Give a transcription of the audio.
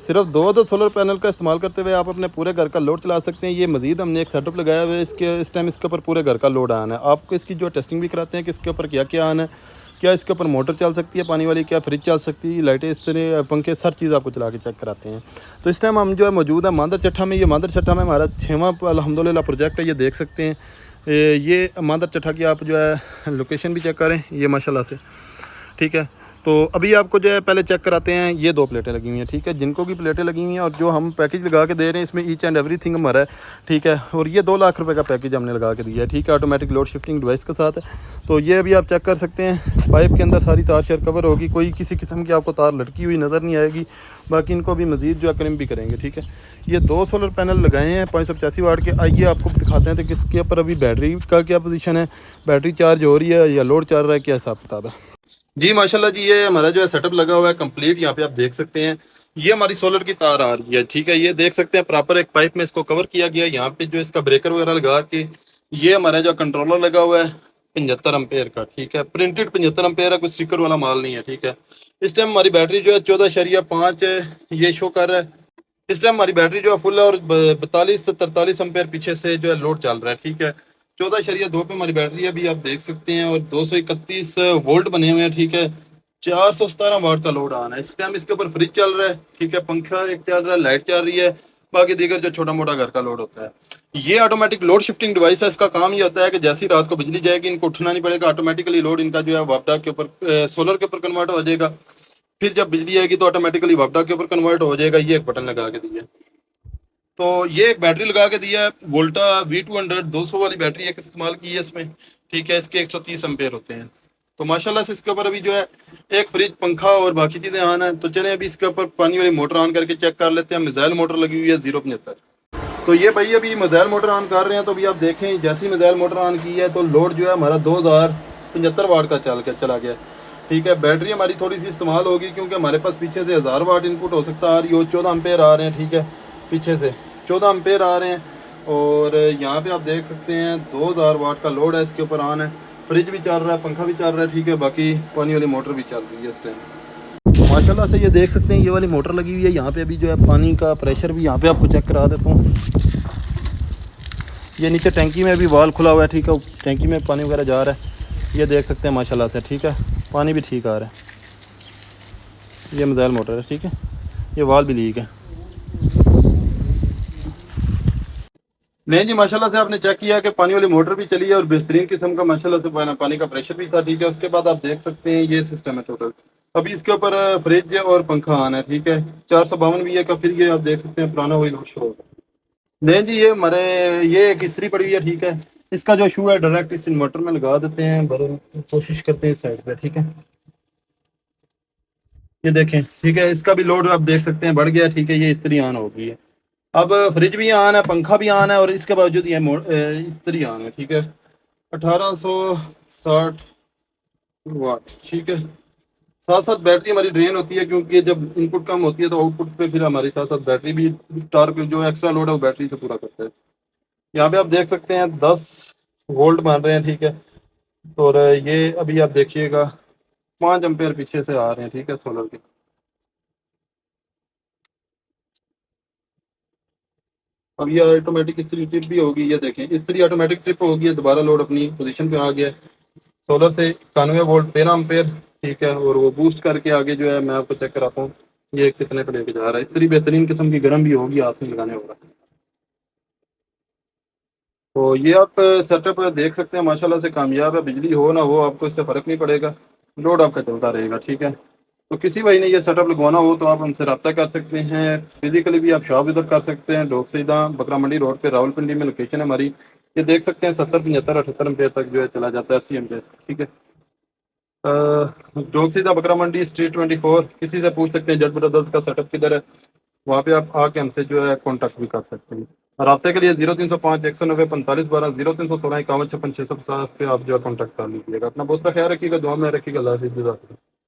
सिर्फ दो दो सोलर पैनल का इस्तेमाल करते हुए आप अपने पूरे घर का लोड चला सकते हैं। ये मज़ीद हमने एक सेटअप लगाया हुआ है, इसके इस टाइम इसके ऊपर पूरे घर का लोड आना है। आपको इसकी जो टेस्टिंग भी कराते हैं कि इसके ऊपर क्या क्या आना है, क्या इसके ऊपर मोटर चल सकती है पानी वाली, क्या फ्रिज चल सकती है, लाइटें, इस तरह पंखे, हर चीज़ आपको चला के चेक कराते हैं। तो इस टाइम हम जो है मौजूद है मांदर चट्ठा में। ये मांदर चट्ठा में हमारा 6वां अल्हम्दुलिल्लाह प्रोजेक्ट है, ये देख सकते हैं। ये मांदर चट्ठा की आप जो है लोकेशन भी चेक करें, ये माशाल्लाह से, ठीक है। तो अभी आपको जो है पहले चेक कराते हैं। ये 2 प्लेटें लगी हुई हैं, ठीक है। जिनको भी प्लेटें लगी हुई हैं और जो हम पैकेज लगा के दे रहे हैं इसमें ईच एंड एवरीथिंग हमारा है, ठीक है। और ये 2 लाख रुपए का पैकेज हमने लगा के दिया है, ठीक है, ऑटोमेटिक लोड शिफ्टिंग डिवाइस के साथ है। तो ये अभी आप चेक कर सकते हैं। पाइप के अंदर सारी तार शेयर कवर होगी, कोई किसी किस्म की आपको तार लटकी हुई नज़र नहीं आएगी। बाकी इनको अभी मज़ीद जो है क्लेम भी करेंगे, ठीक है। ये 2 सोलर पैनल लगाए हैं 585 वाट के। आइए आपको दिखाते हैं तो किसके ऊपर अभी बैटरी का क्या पोजीशन है, बैटरी चार्ज हो रही है या लोड चल रहा है, क्या हिसाब किताब है। जी माशाल्लाह जी, ये हमारा जो है सेटअप लगा हुआ है कंप्लीट। यहाँ पे आप देख सकते हैं ये हमारी सोलर की तार आ रही है, ठीक है। ये देख सकते हैं प्रॉपर एक पाइप में इसको कवर किया गया है। यहाँ पे जो इसका ब्रेकर वगैरह लगा के ये हमारा जो कंट्रोलर लगा हुआ है 75 एम्पेयर का, ठीक है। प्रिंटेड 75 एम्पेयर है, कुछ स्टिकर वाला माल नहीं है, ठीक है। इस टाइम हमारी बैटरी जो है 14.5 ये शो कर रहा है। इस टाइम हमारी बैटरी जो है फुल है और 42 से 43 एम्पेयर पीछे से जो है लोड चल रहा है, ठीक है। 14.2 पे हमारी बैटरी है, अभी आप देख सकते हैं। और 231 वोल्ट बने हुए हैं, ठीक है। 417 वाट का लोड आना है इस टाइम। इसके ऊपर फ्रिज चल रहा है, ठीक है, पंखा एक चल रहा है, लाइट चल रही है, बाकी दीगर जो छोटा मोटा घर का लोड होता है। ये ऑटोमेटिक लोड शिफ्टिंग डिवाइस है। इसका काम ये होता है कि जैसे ही रात को बिजली जाएगी इनको उठना नहीं पड़ेगा, ऑटोमेटिकली लोड इनका जो है वापडा के ऊपर सोलर के ऊपर कन्वर्ट हो जाएगा। फिर जब बिजली आएगी तो ऑटोमेटिकली वापडा के ऊपर कन्वर्ट हो जाएगा। ये एक बटन लगा के दिया है। तो ये एक बैटरी लगा के दिया है, वोल्टा V200 200 वाली बैटरी एक इस्तेमाल की है इसमें, ठीक है। इसके 130 एम्पेयर होते हैं। तो माशाल्लाह से इसके ऊपर अभी जो है एक फ्रिज, पंखा और बाकी चीज़ें ऑन है। तो चले अभी इसके ऊपर पानी वाली मोटर ऑन करके चेक कर लेते हैं। मिसाइल मोटर लगी हुई है 075। तो ये भाई अभी मिसाइल मोटर ऑन कर रहे हैं। तो अभी आप देखें जैसे ही मिसाइल मोटर ऑन की है तो लोड जो है हमारा 2075 वाट का चला गया, ठीक है। बैटरी हमारी थोड़ी सी इस्तेमाल होगी क्योंकि हमारे पास पीछे से 1000 वाट इनपुट हो सकता है। और 14 एम्पेयर आ रहे हैं, ठीक है, पीछे से 14 एम्पेयर आ रहे हैं। और यहाँ पे आप देख सकते हैं 2000 वाट का लोड है इसके ऊपर ऑन है। फ्रिज भी चल रहा है, पंखा भी चल रहा है, ठीक है। बाकी पानी वाली मोटर भी चल रही है इस टाइम। माशाल्लाह से ये देख सकते हैं ये वाली मोटर लगी हुई है। यहाँ पे अभी जो है पानी का प्रेशर भी यहाँ पे आपको चेक करा देता हूँ। ये नीचे टैंकी में भी वाल खुला हुआ है, ठीक है, टैंकी में पानी वगैरह जा रहा है। ये देख सकते हैं माशाल्लाह से, ठीक है, पानी भी ठीक आ रहा है। ये मिसाइल मोटर है, ठीक है। ये वाल भी लीक है। नहीं जी, माशाल्लाह से आपने चेक किया कि पानी वाली मोटर भी चली है और बेहतरीन किस्म का माशाल्लाह से पानी का प्रेशर भी था, ठीक है। उसके बाद आप देख सकते हैं ये सिस्टम है टोटल। अभी इसके ऊपर फ्रिज और पंखा आना है, ठीक है। 452 VA का। फिर ये आप देख सकते हैं पुराना वही लोड शो होगा। नहीं जी, ये हमारे ये एक इस्त्री पड़ी हुई है, ठीक है। इसका जो शू है डायरेक्ट इस इन्वर्टर में लगा देते हैं, कोशिश करते हैं इस साइड पे, ठीक है। ये देखें, ठीक है, इसका भी लोड आप देख सकते हैं बढ़ गया, ठीक है। ये इस्त्री ऑन हो गई है। अब फ्रिज भी ऑन है, पंखा भी ऑन है और इसके बावजूद ये इस्त्री ऑन है, ठीक है। 1860 वाट, ठीक है। साथ साथ बैटरी हमारी ड्रेन होती है क्योंकि जब इनपुट कम होती है तो आउटपुट पे फिर हमारी साथ साथ बैटरी भी टार्क जो एक्स्ट्रा लोड है वो बैटरी से पूरा करता है। यहाँ पे आप देख सकते हैं 10 वोल्ट मान रहे हैं, ठीक है। और ये अभी आप देखिएगा 5 एम्पेयर पीछे से आ रहे हैं, ठीक है, सोलर के। अब ये ऑटोमेटिक इस्त्री ट्रिप भी होगी, ये देखें, इस्त्री ऑटोमेटिक ट्रिप होगी, दोबारा लोड अपनी पोजीशन पे आ गया है। सोलर से 91 वोल्ट 13 एम्पेयर, ठीक है। और वो बूस्ट करके आगे जो है मैं आपको चेक कराता हूँ ये कितने पे लेके जा रहा है। इस्त्री बेहतरीन किस्म की गर्म भी होगी, हाथ में लगाने होगा। तो ये आप सेटअप देख सकते हैं माशाल्लाह से कामयाब है। बिजली हो ना हो आपको इससे फ़र्क नहीं पड़ेगा, लोड आपका चलता रहेगा, ठीक है। तो किसी भाई ने ये सेटअप लगवाना हो तो आप हमसे रब्ता कर सकते हैं। फिजिकली भी आप शॉप विजिट कर सकते हैं। डोक सीधा बकरा मंडी रोड पे रावलपिंडी में लोकेशन है हमारी। ये देख सकते हैं 70 75 78 एम्पेयर तक जो है चला जाता है, 80 एम्पेयर, ठीक है। डोक सीधा बकरा मंडी स्ट्रीट 24। किसी से पूछ सकते हैं जट ब्रदर्स का सेटअप किधर है, वहाँ पे आप आके हमसे जो है कॉन्टैक्ट भी कर सकते हैं। राब्ते के लिए 0305 190 45 12 0316 51 56 650 पे आप जो है कॉन्टैक्ट कर लीजिएगा। अपना बहुत सा ख्याल रखिएगा, दुआ में रखिएगा। अल्लाह हाफिज़।